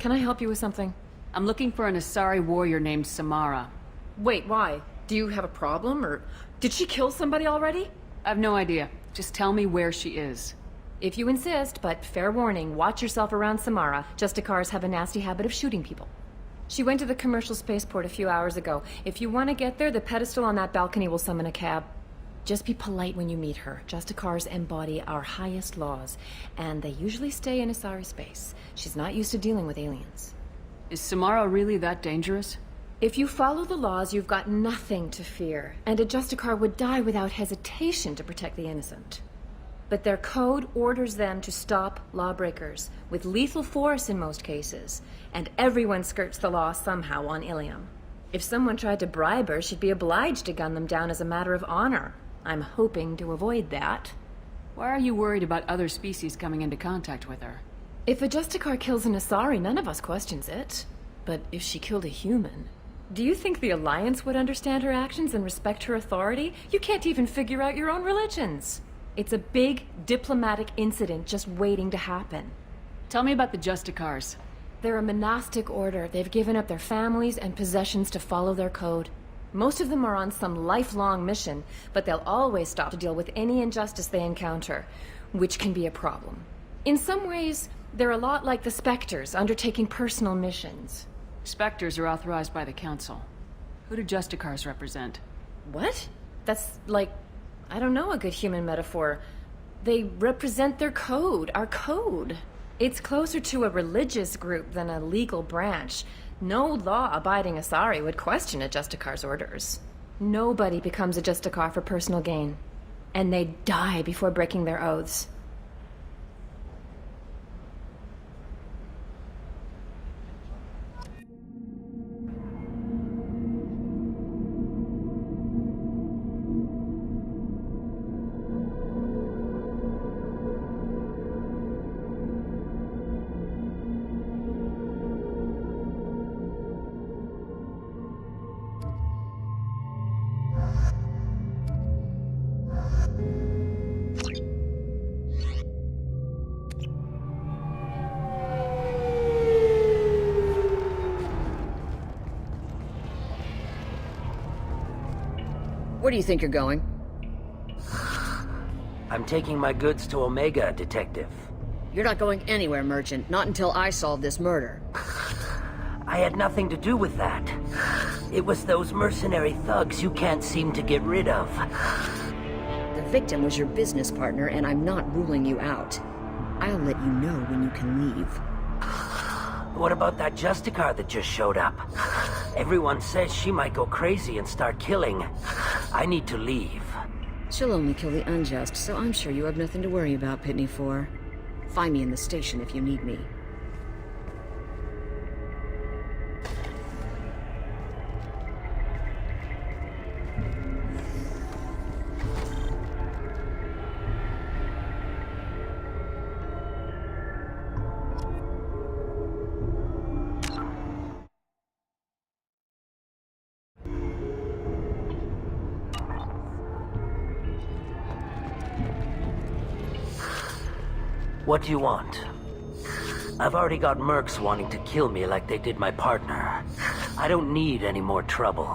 can I help you with something? I'm looking for an Asari warrior named Samara. Wait, why? Do you have a problem, or did she kill somebody already? I have no idea. Just tell me where she is. If you insist, but fair warning, watch yourself around Samara. Justicars have a nasty habit of shooting people. She went to the commercial spaceport a few hours ago. If you want to get there, the pedestal on that balcony will summon a cab. Just be polite when you meet her. Justicars embody our highest laws, and they usually stay in Asari space. She's not used to dealing with aliens. Is Samara really that dangerous? If you follow the laws, you've got nothing to fear, and a Justicar would die without hesitation to protect the innocent. But their code orders them to stop lawbreakers, with lethal force in most cases, and everyone skirts the law somehow on Ilium. If someone tried to bribe her, she'd be obliged to gun them down as a matter of honor. I'm hoping to avoid that. Why are you worried about other species coming into contact with her? If a Justicar kills an Asari, none of us questions it. But if she killed a human... Do you think the Alliance would understand her actions and respect her authority? You can't even figure out your own religions. It's a big diplomatic incident just waiting to happen. Tell me about the Justicars. They're a monastic order. They've given up their families and possessions to follow their code. Most of them are on some lifelong mission, but they'll always stop to deal with any injustice they encounter, which can be a problem. In some ways, they're a lot like the Spectres, undertaking personal missions. Spectres are authorized by the Council. Who do Justicars represent? What? That's like, I don't know, a good human metaphor. They represent their code, our code. It's closer to a religious group than a legal branch. No law-abiding Asari would question a Justicar's orders. Nobody becomes a Justicar for personal gain. And they die before breaking their oaths. Where do you think you're going? I'm taking my goods to Omega, Detective. You're not going anywhere, Merchant. Not until I solve this murder. I had nothing to do with that. It was those mercenary thugs you can't seem to get rid of. The victim was your business partner, and I'm not ruling you out. I'll let you know when you can leave. What about that Justicar that just showed up? Everyone says she might go crazy and start killing. I need to leave. She'll only kill the unjust, so I'm sure you have nothing to worry about, Pitney 4. Find me in the station if you need me. What do you want? I've already got mercs wanting to kill me like they did my partner. I don't need any more trouble.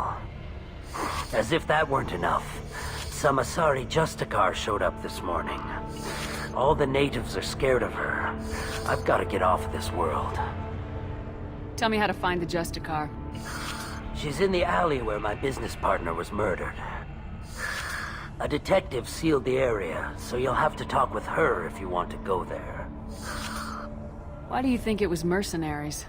As if that weren't enough, some Asari Justicar showed up this morning. All the natives are scared of her. I've got to get off of this world. Tell me how to find the Justicar. She's in the alley where my business partner was murdered. A detective sealed the area, so you'll have to talk with her if you want to go there. Why do you think it was mercenaries?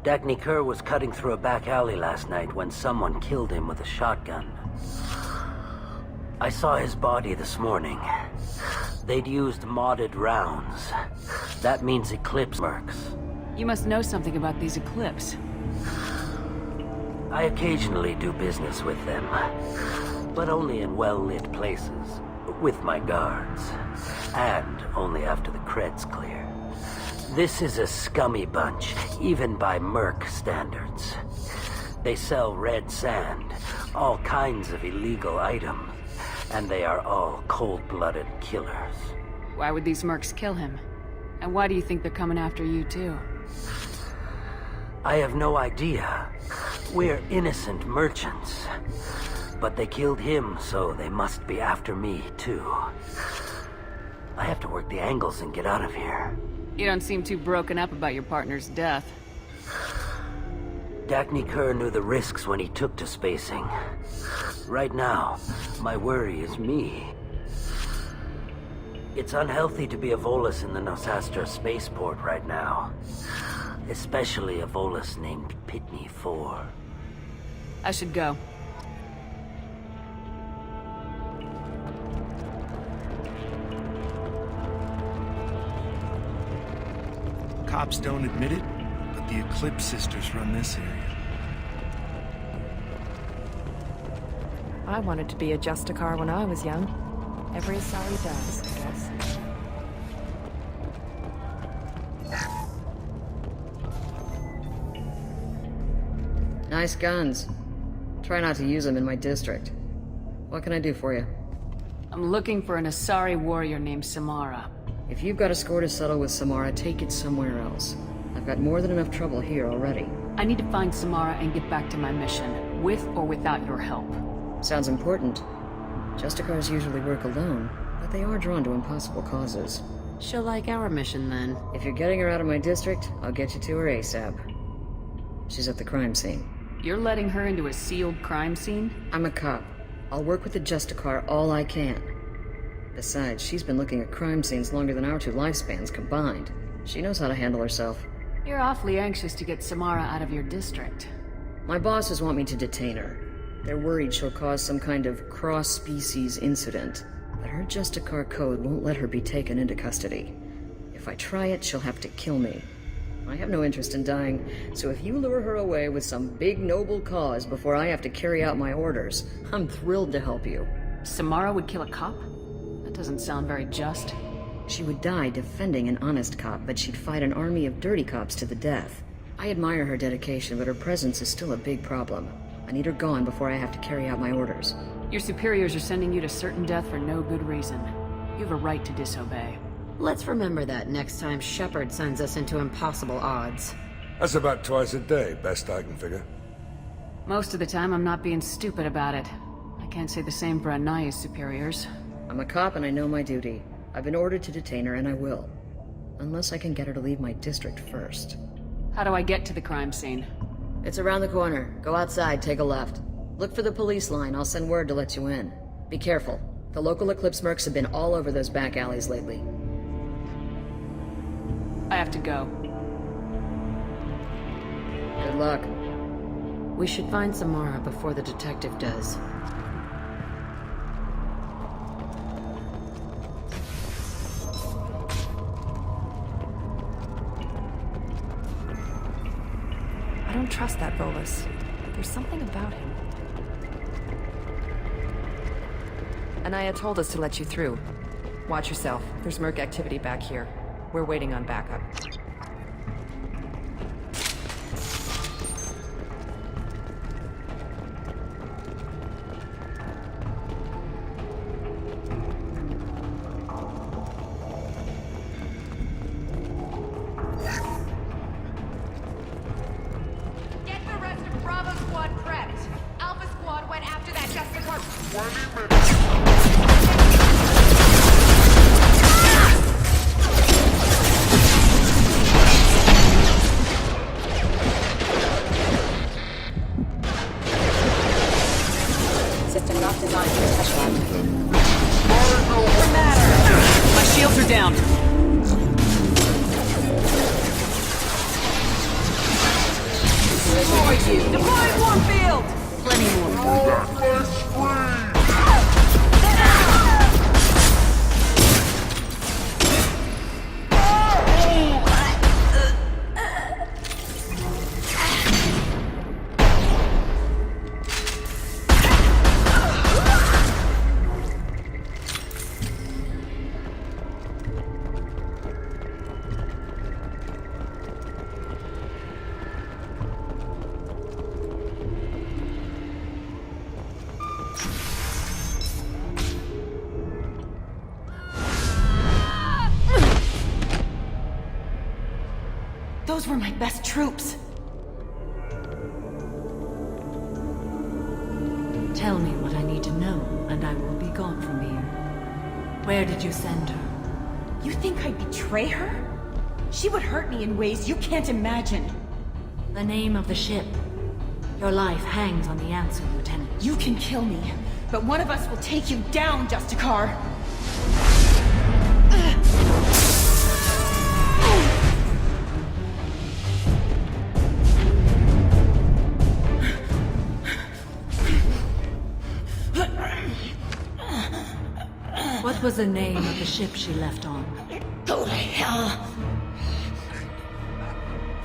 Dagny Kerr was cutting through a back alley last night when someone killed him with a shotgun. I saw his body this morning. They'd used modded rounds. That means Eclipse mercs. You must know something about these Eclipse. I occasionally do business with them, but only in well-lit places, with my guards, and only after the creds clear. This is a scummy bunch, even by merc standards. They sell red sand, all kinds of illegal items, and they are all cold-blooded killers. Why would these mercs kill him? And why do you think they're coming after you too? I have no idea. We're innocent merchants. But they killed him, so they must be after me, too. I have to work the angles and get out of here. You don't seem too broken up about your partner's death. Dagny Kerr knew the risks when he took to spacing. Right now, my worry is me. It's unhealthy to be a Volus in the Nosastra spaceport right now. Especially a Volus named Pitney 4. I should go. Cops don't admit it, but the Eclipse sisters run this area. I wanted to be a justicar when I was young. Every Asari does, I guess. Nice guns. Try not to use them in my district. What can I do for you? I'm looking for an Asari warrior named Samara. If you've got a score to settle with Samara, take it somewhere else. I've got more than enough trouble here already. I need to find Samara and get back to my mission, with or without your help. Sounds important. Justicars usually work alone, but they are drawn to impossible causes. She'll like our mission, then. If you're getting her out of my district, I'll get you to her ASAP. She's at the crime scene. You're letting her into a sealed crime scene? I'm a cop. I'll work with the Justicar all I can. Besides, she's been looking at crime scenes longer than our two lifespans combined. She knows how to handle herself. You're awfully anxious to get Samara out of your district. My bosses want me to detain her. They're worried she'll cause some kind of cross-species incident, but her Justicar code won't let her be taken into custody. If I try it, she'll have to kill me. I have no interest in dying, so if you lure her away with some big noble cause before I have to carry out my orders, I'm thrilled to help you. Samara would kill a cop? That doesn't sound very just. She would die defending an honest cop, but she'd fight an army of dirty cops to the death. I admire her dedication, but her presence is still a big problem. I need her gone before I have to carry out my orders. Your superiors are sending you to certain death for no good reason. You have a right to disobey. Let's remember that next time Shepard sends us into impossible odds. That's about twice a day, best I can figure. Most of the time, I'm not being stupid about it. I can't say the same for Anaya's superiors. I'm a cop and I know my duty. I've been ordered to detain her and I will. Unless I can get her to leave my district first. How do I get to the crime scene? It's around the corner. Go outside, take a left. Look for the police line. I'll send word to let you in. Be careful. The local Eclipse mercs have been all over those back alleys lately. I have to go. Good luck. We should find Samara before the detective does. I don't trust that Volus. There's something about him. Anaya told us to let you through. Watch yourself. There's merc activity back here. We're waiting on backup. Get the rest of Bravo Squad prepped. Alpha Squad went after that justicar. System not designed for Shepard. Doesn't matter! My shields are down. Destroy you! Deploy Warfield! Plenty more. Those were my best troops. Tell me what I need to know, and I will be gone from here. Where did you send her? You think I'd betray her? She would hurt me in ways you can't imagine. The name of the ship. Your life hangs on the answer, Lieutenant. You can kill me, but one of us will take you down, Justicar! What was the name of the ship she left on? Go to hell!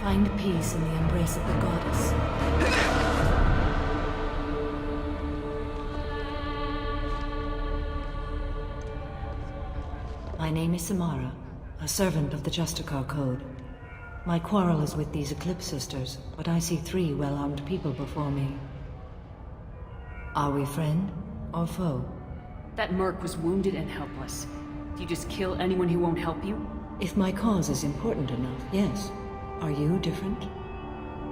Find peace in the embrace of the goddess. My name is Samara, a servant of the Justicar Code. My quarrel is with these Eclipse sisters, but I see 3 well-armed people before me. Are we friend or foe? That merc was wounded and helpless. Do you just kill anyone who won't help you? If my cause is important enough, yes. Are you different?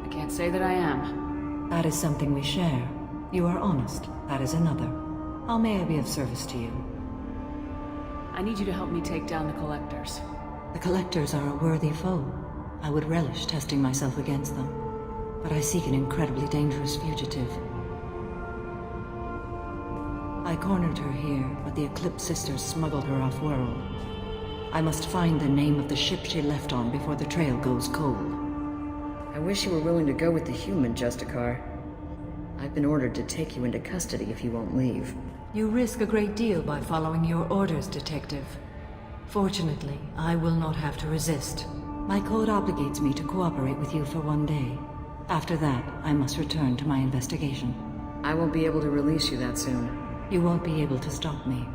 I can't say that I am. That is something we share. You are honest. That is another. How may I be of service to you? I need you to help me take down the Collectors. The Collectors are a worthy foe. I would relish testing myself against them. But I seek an incredibly dangerous fugitive. I cornered her here, but the Eclipse sisters smuggled her off-world. I must find the name of the ship she left on before the trail goes cold. I wish you were willing to go with the human, Justicar. I've been ordered to take you into custody if you won't leave. You risk a great deal by following your orders, Detective. Fortunately, I will not have to resist. My code obligates me to cooperate with you for 1 day. After that, I must return to my investigation. I won't be able to release you that soon. You won't be able to stop me.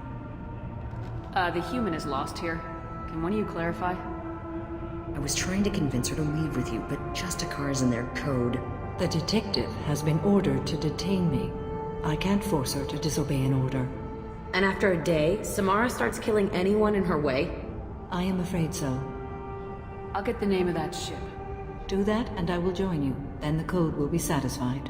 The human is lost here. Can one of you clarify? I was trying to convince her to leave with you, but Justicar's in their code. The detective has been ordered to detain me. I can't force her to disobey an order. And after a day, Samara starts killing anyone in her way? I am afraid so. I'll get the name of that ship. Do that and I will join you. Then the code will be satisfied.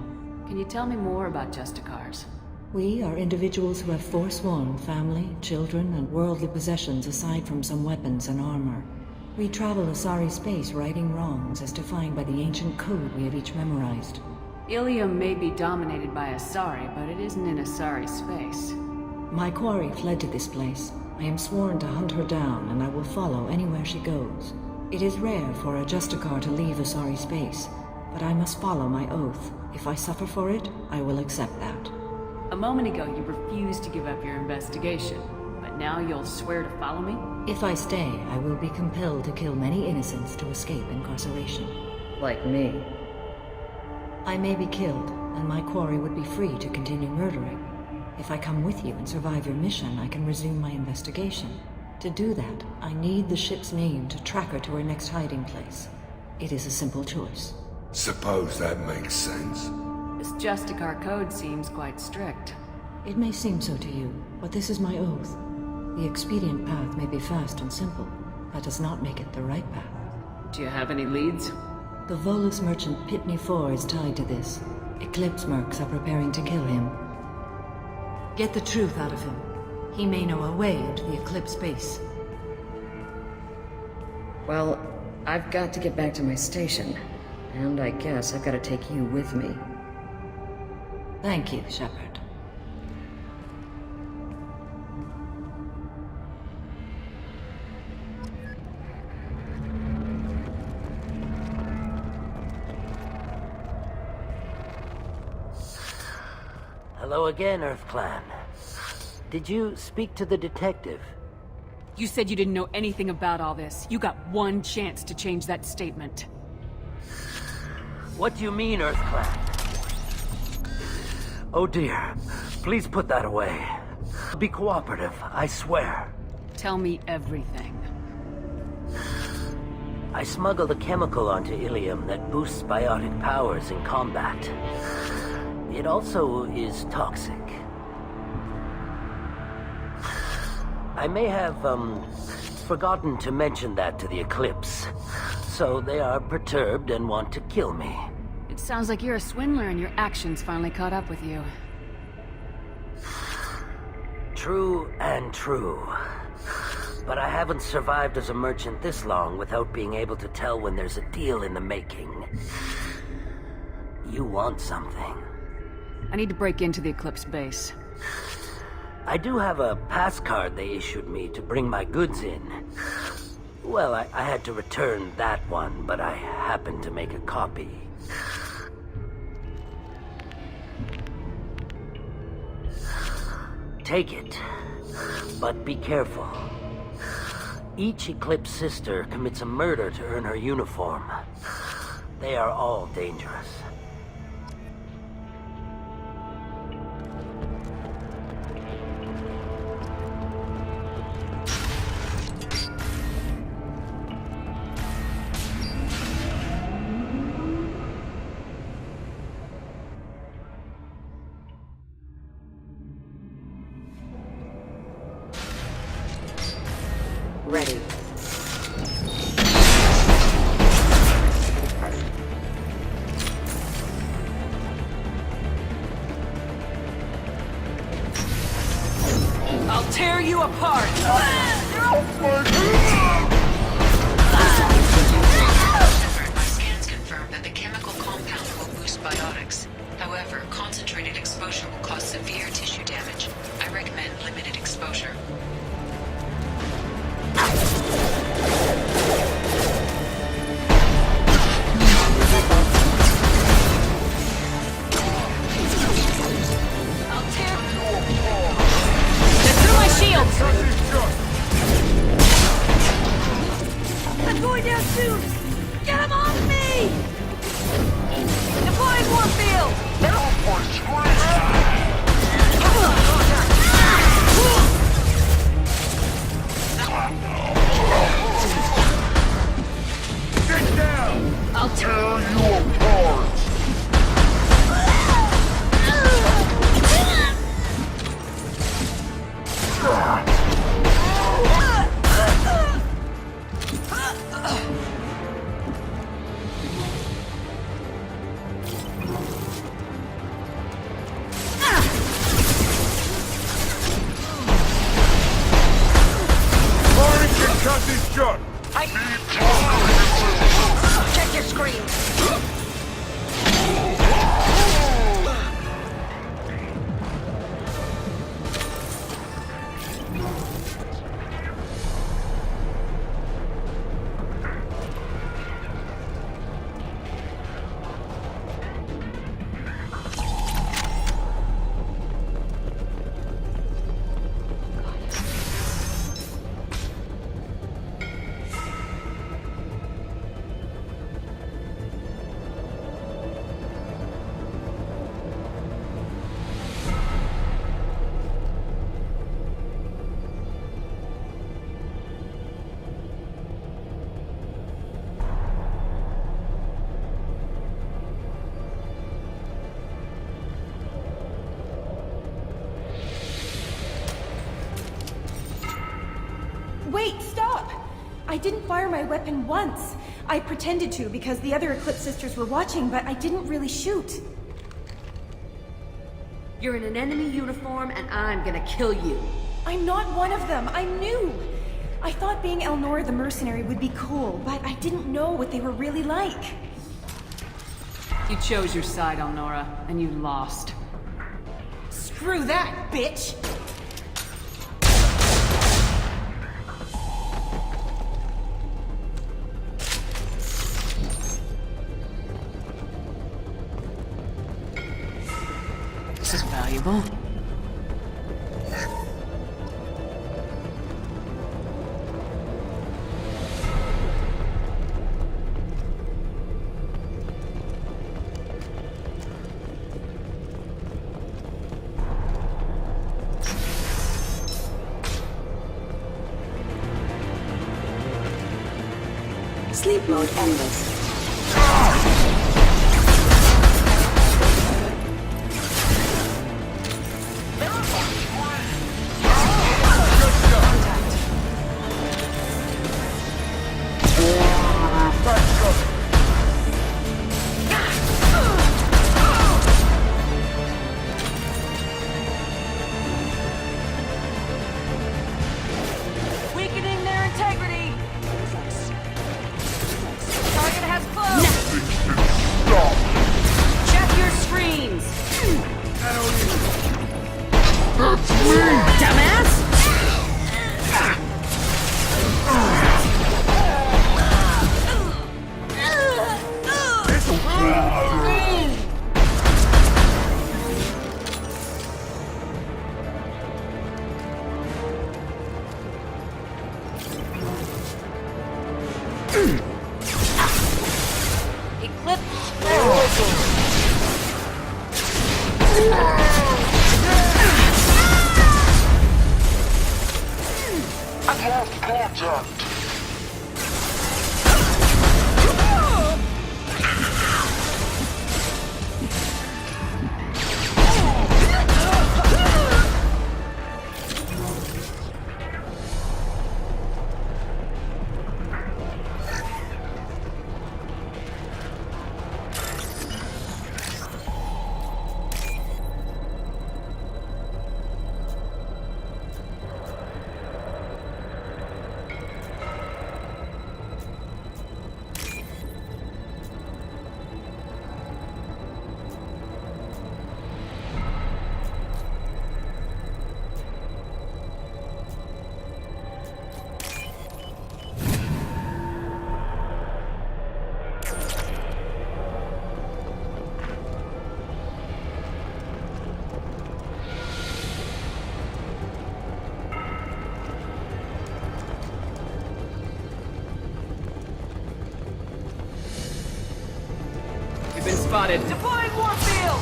Can you tell me more about Justicars? We are individuals who have forsworn family, children, and worldly possessions aside from some weapons and armor. We travel Asari space righting wrongs as defined by the ancient code we have each memorized. Ilium may be dominated by Asari, but it isn't in Asari space. My quarry fled to this place. I am sworn to hunt her down, and I will follow anywhere she goes. It is rare for a Justicar to leave Asari space, but I must follow my oath. If I suffer for it, I will accept that. A moment ago, you refused to give up your investigation, but now you'll swear to follow me? If I stay, I will be compelled to kill many innocents to escape incarceration. Like me. I may be killed, and my quarry would be free to continue murdering. If I come with you and survive your mission, I can resume my investigation. To do that, I need the ship's name to track her to her next hiding place. It is a simple choice. Suppose that makes sense. This Justicar code seems quite strict. It may seem so to you, but this is my oath. The expedient path may be fast and simple. That does not make it the right path. Do you have any leads? The Volus merchant Pitney 4 is tied to this. Eclipse mercs are preparing to kill him. Get the truth out of him. He may know a way into the Eclipse base. Well, I've got to get back to my station. And I guess I've got to take you with me. Thank you, Shepard. Hello again, Earth Clan. Did you speak to the detective? You said you didn't know anything about all this. You got one chance to change that statement. What do you mean, Earth Clan? Oh dear. Please put that away. Be cooperative, I swear. Tell me everything. I smuggled a chemical onto Ilium that boosts biotic powers in combat. It also is toxic. I may have, forgotten to mention that to the Eclipse. So they are perturbed and want to kill me. It sounds like you're a swindler and your actions finally caught up with you. True and true. But I haven't survived as a merchant this long without being able to tell when there's a deal in the making. You want something. I need to break into the Eclipse base. I do have a pass card they issued me to bring my goods in. Well, I had to return that one, but I happened to make a copy. Take it, but be careful. Each Eclipse sister commits a murder to earn her uniform. They are all dangerous. Ready. I'll tear you apart! My scans confirm that the chemical compound will boost biotics. However, concentrated exposure will cause severe tissue damage. I recommend limited exposure. I'm going down soon! Get him off me! Deploying Warfield! Get down! I'll tear you apart! Cut this shot! Check your screen! Wait, stop! I didn't fire my weapon once. I pretended to because the other Eclipse sisters were watching, but I didn't really shoot. You're in an enemy uniform and I'm gonna kill you. I'm not one of them. I'm new. I thought being Elnora the mercenary would be cool, but I didn't know what they were really like. You chose your side, Elnora, and you lost. Screw that, bitch! This is valuable. Sleep mode endless. I've lost contact. Been spotted. Deploying warfield!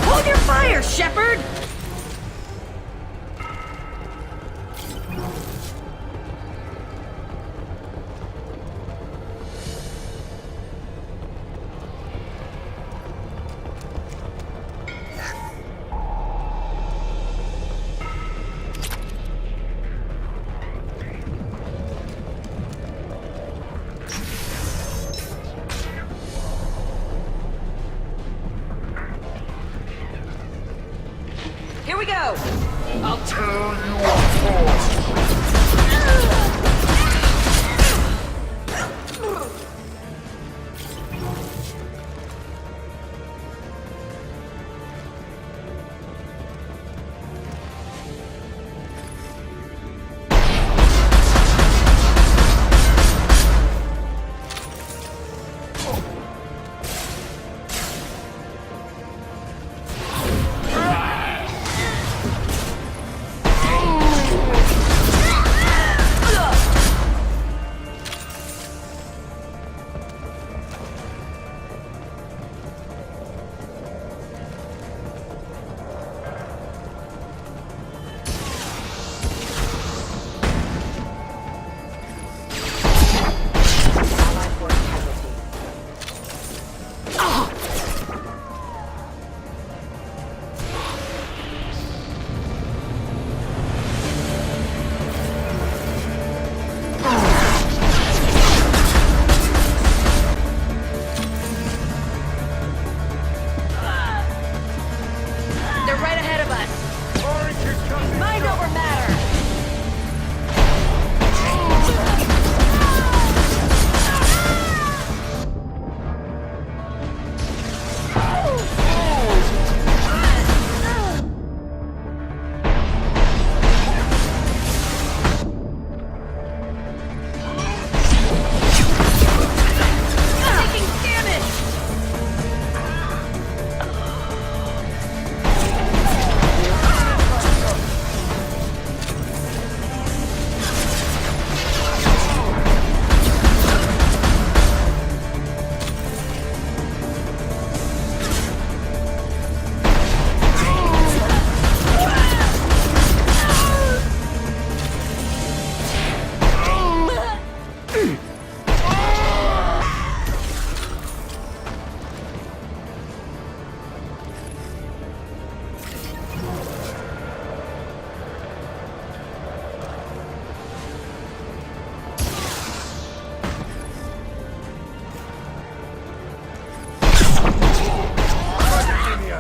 Hold your fire, Shepard! Here we go! I'll tell you apart.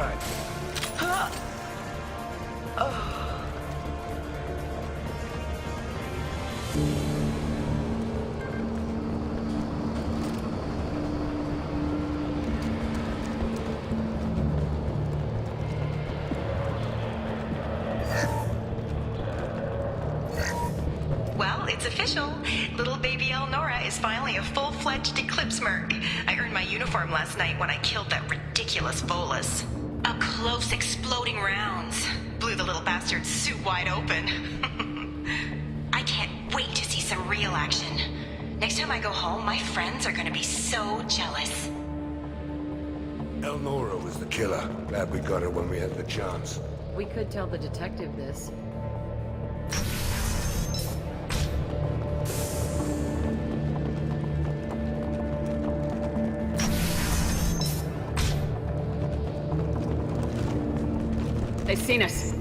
time. Well, it's official. Little baby Elnora is finally a full-fledged Eclipse merc. I earned my uniform last night when I killed that ridiculous Volus. Up close, exploding rounds. Blew the little bastard's suit wide open. I can't wait to see some real action. Next time I go home, my friends are gonna be so jealous. Elnora was the killer. Glad we got her when we had the chance. We could tell the detective this. They've seen us.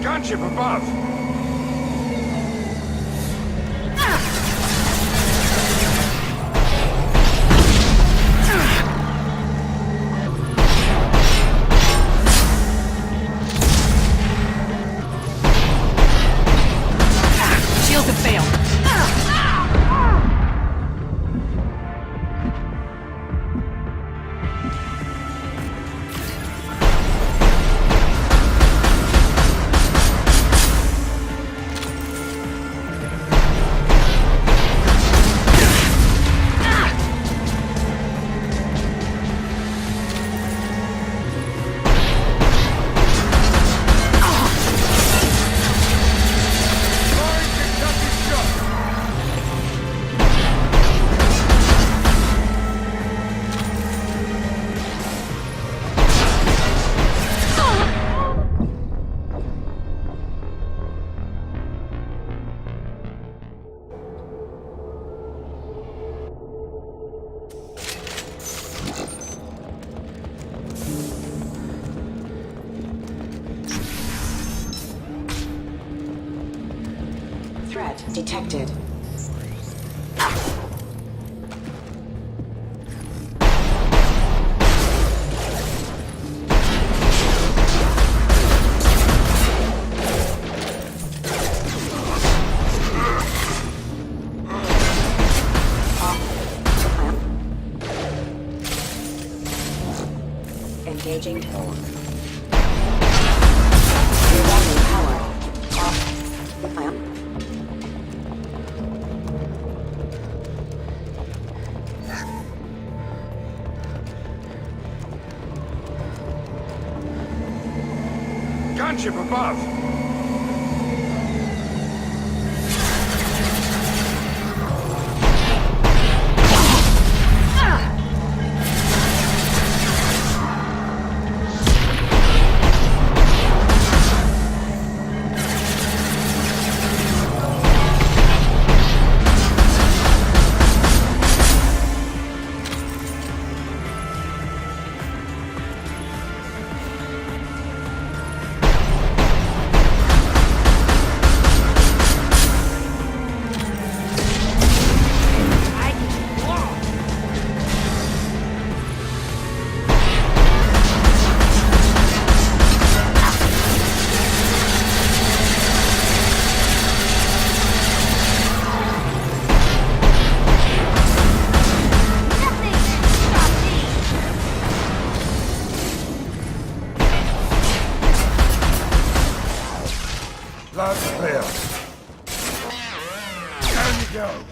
Gunship above! Shields have failed. Threat detected. Engaging tone. Rerouting power. Off. The clamp. Gunship above! Loud and clear. go.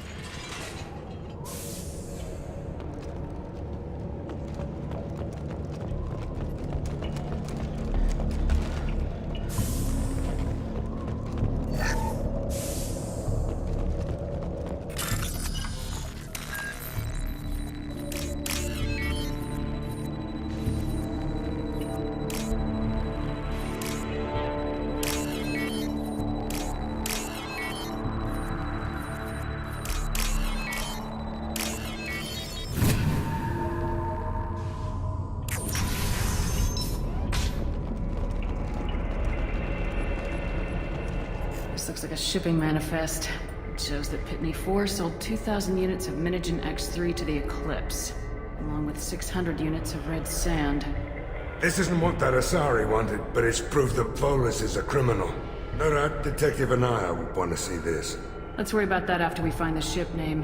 This looks like a shipping manifest. It shows that Pitney 4 sold 2,000 units of Minigen X3 to the Eclipse, along with 600 units of red sand. This isn't what that Asari wanted, but it's proof that Volus is a criminal. No doubt Detective Anaya would want to see this. Let's worry about that after we find the ship name.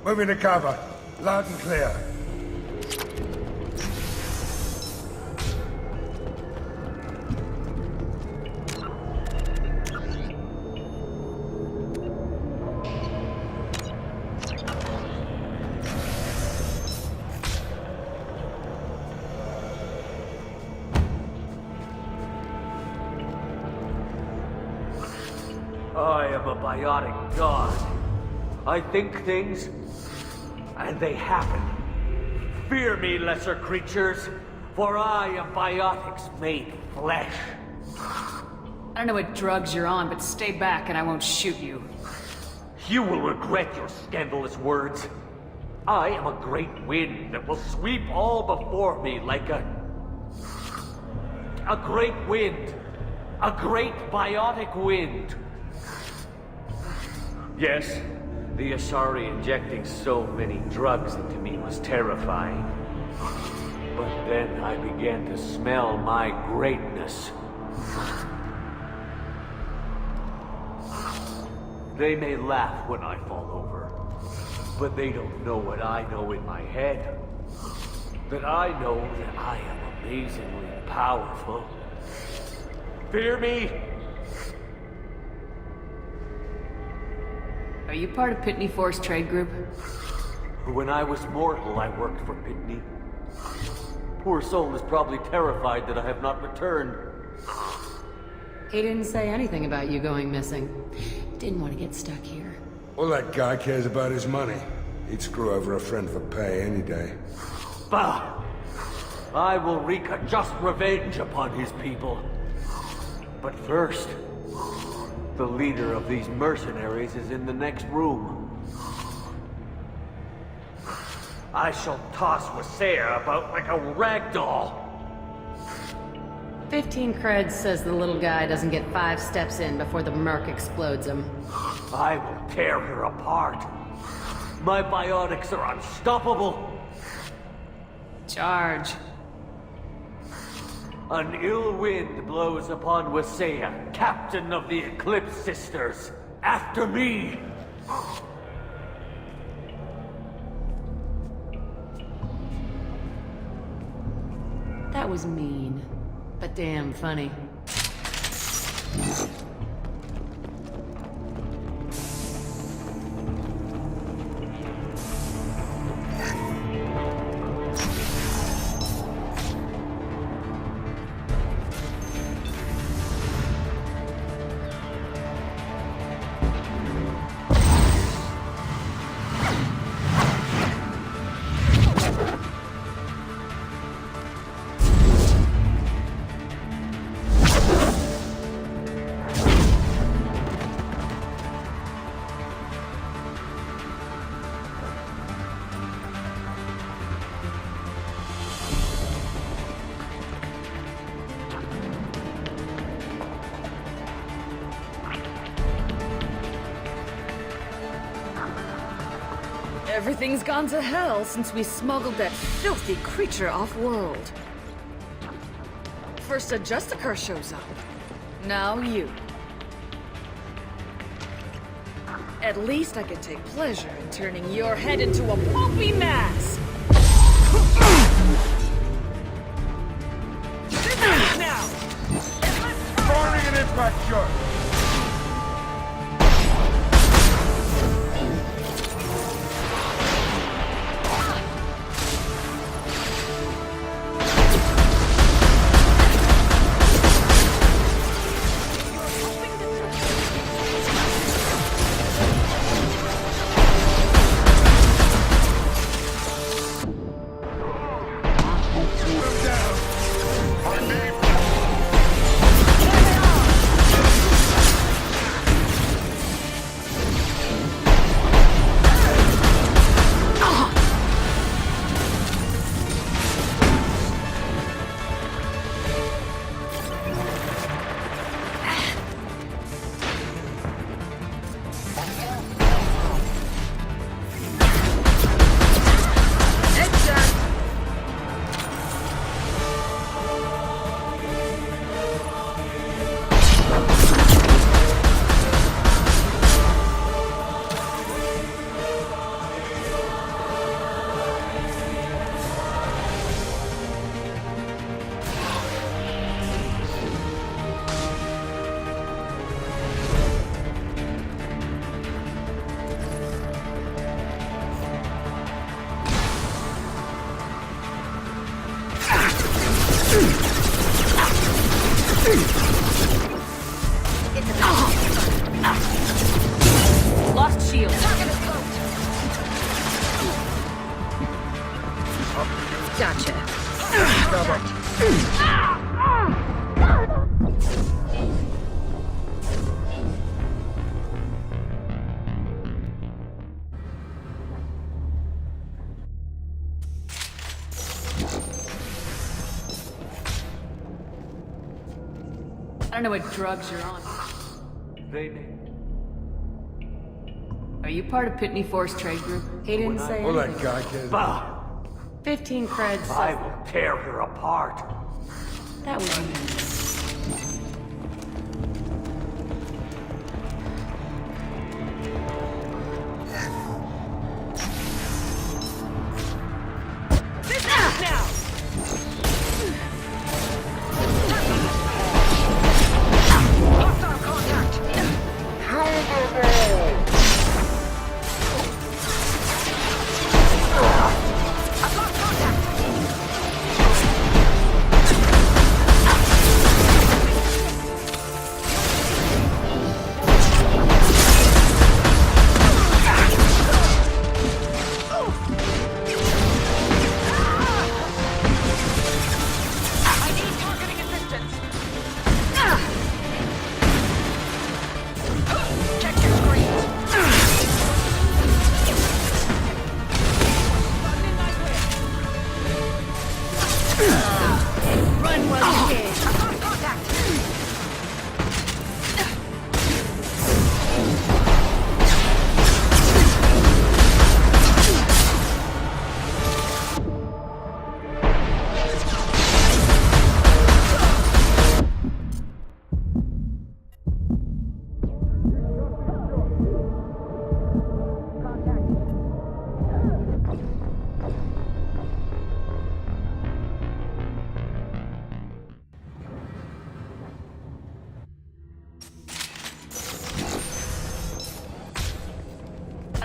Moving to cover. Loud and clear. I am a biotic god. I think things, and they happen. Fear me, lesser creatures, for I am biotics made flesh. I don't know what drugs you're on, but stay back and I won't shoot you. You will regret your scandalous words. I am a great wind that will sweep all before me like a great wind. A great biotic wind. Yes, the Asari injecting so many drugs into me was terrifying. But then I began to smell my greatness. They may laugh when I fall over, but they don't know what I know in my head. That I know that I am amazingly powerful. Fear me? Are you part of Pitney 4's trade group? When I was mortal, I worked for Pitney. Poor soul is probably terrified that I have not returned. He didn't say anything about you going missing. Didn't want to get stuck here. All that guy cares about is money. He'd screw over a friend for pay any day. Bah! I will wreak a just revenge upon his people. But first, the leader of these mercenaries is in the next room. I shall toss Wasea about like a rag doll. 15 creds says the little guy doesn't get 5 steps in before the merc explodes him. I will tear her apart. My biotics are unstoppable. Charge. An ill wind blows upon Wasea, captain of the Eclipse Sisters. After me! That was mean, but damn funny. Everything's gone to hell since we smuggled that filthy creature off-world. First a justicar shows up. Now you. At least I can take pleasure in turning your head into a pulpy mass! Firing an impact shot! Lost shield. Gotcha. I don't know what drugs you're on. Are you part of Pitney Force trade group? He didn't say All that anything. guy cares. Bah! 15 creds. I will tear her apart. That was me.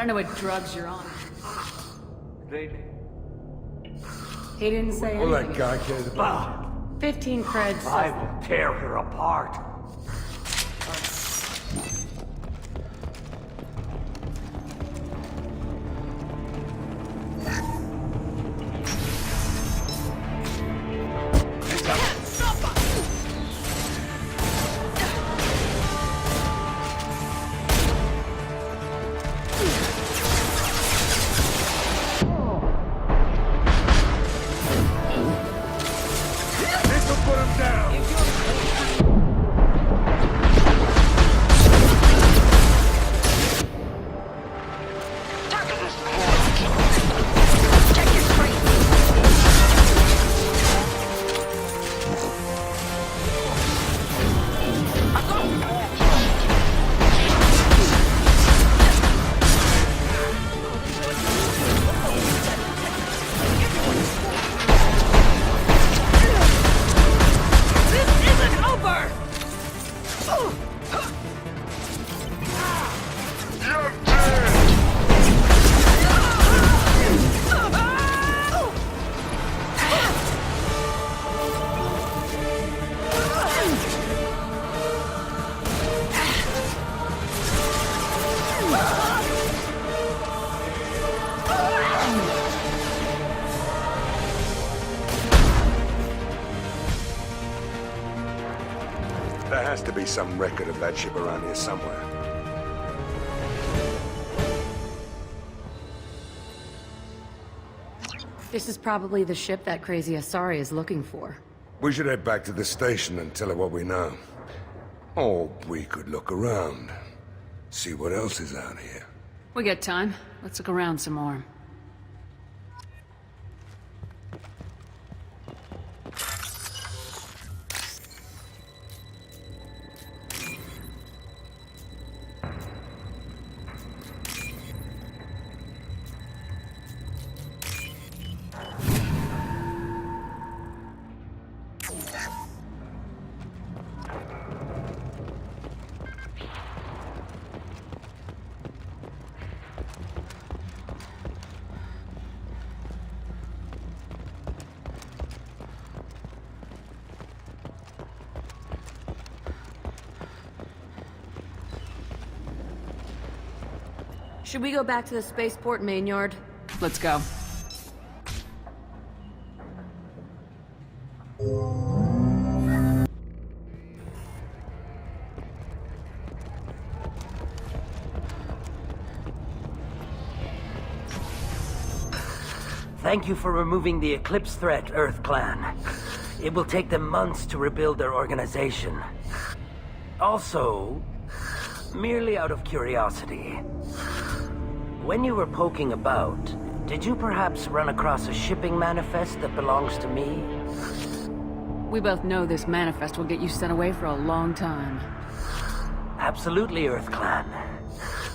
I don't know what drugs you're on. He didn't say All anything. that guy cares about. 15 creds. I will tear her apart. There has to be some record of that ship around here somewhere. This is probably the ship that crazy Asari is looking for. We should head back to the station and tell her what we know. Or we could look around. See what else is out here. We got time. Let's look around some more. Should we go back to the spaceport main yard? Let's go. Thank you for removing the Eclipse threat, Earth Clan. It will take them months to rebuild their organization. Also, merely out of curiosity, when you were poking about, did you perhaps run across a shipping manifest that belongs to me? We both know this manifest will get you sent away for a long time. Absolutely, Earth Clan.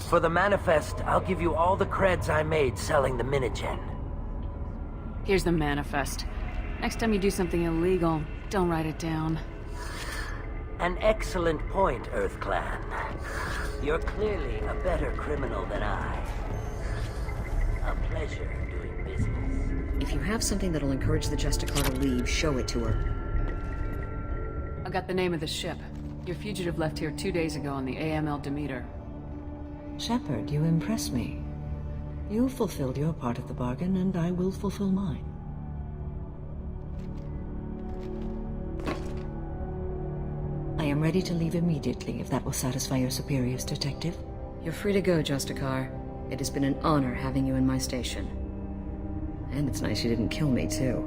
For the manifest, I'll give you all the creds I made selling the minigen. Here's the manifest. Next time you do something illegal, don't write it down. An excellent point, Earth Clan. You're clearly a better criminal than I. A pleasure doing business. If you have something that'll encourage the justicar to leave, show it to her. I got the name of the ship. Your fugitive left here 2 days ago on the AML Demeter. Shepard, you impress me. You fulfilled your part of the bargain, and I will fulfill mine. I am ready to leave immediately, if that will satisfy your superiors, Detective. You're free to go, Justicar. It has been an honor having you in my station. And it's nice you didn't kill me, too.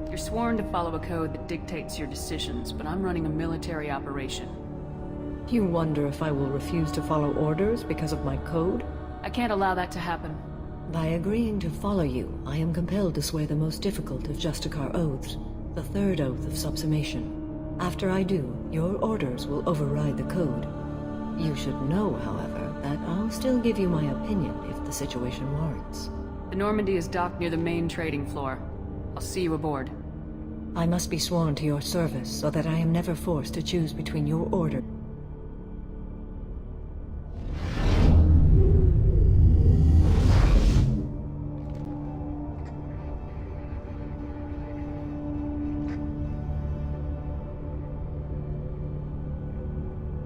You're sworn to follow a code that dictates your decisions, but I'm running a military operation. You wonder if I will refuse to follow orders because of my code? I can't allow that to happen. By agreeing to follow you, I am compelled to swear the most difficult of Justicar oaths, the third oath of subsumation. After I do, your orders will override the code. You should know, however, that I'll still give you my opinion if the situation warrants. The Normandy is docked near the main trading floor. I'll see you aboard. I must be sworn to your service so that I am never forced to choose between your order.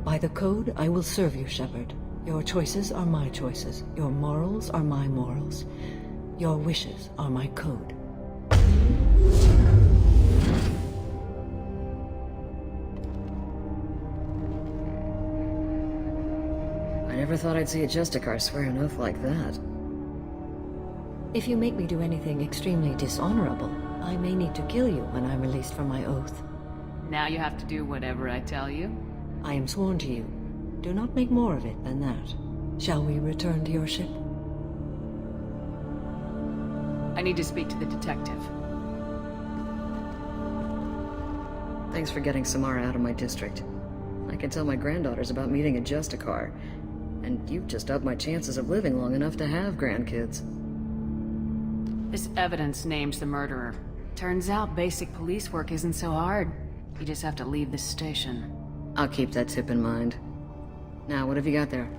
By the code, I will serve you, Shepard. Your choices are my choices. Your morals are my morals. Your wishes are my code. I never thought I'd see a Justicar swear an oath like that. If you make me do anything extremely dishonorable, I may need to kill you when I'm released from my oath. Now you have to do whatever I tell you? I am sworn to you. Do not make more of it than that. Shall we return to your ship? I need to speak to the detective. Thanks for getting Samara out of my district. I can tell my granddaughters about meeting a Justicar, and you've just upped my chances of living long enough to have grandkids. This evidence names the murderer. Turns out basic police work isn't so hard. You just have to leave the station. I'll keep that tip in mind. Now, what have you got there?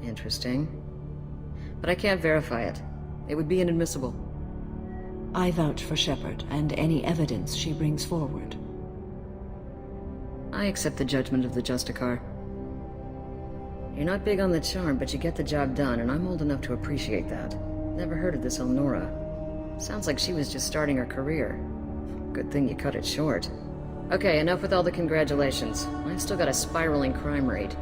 Interesting. But I can't verify it. It would be inadmissible. I vouch for Shepard and any evidence she brings forward. I accept the judgment of the Justicar. You're not big on the charm, but you get the job done, and I'm old enough to appreciate that. Never heard of this Elnora. Sounds like she was just starting her career. Good thing you cut it short. Okay, enough with all the congratulations. I've still got a spiraling crime rate.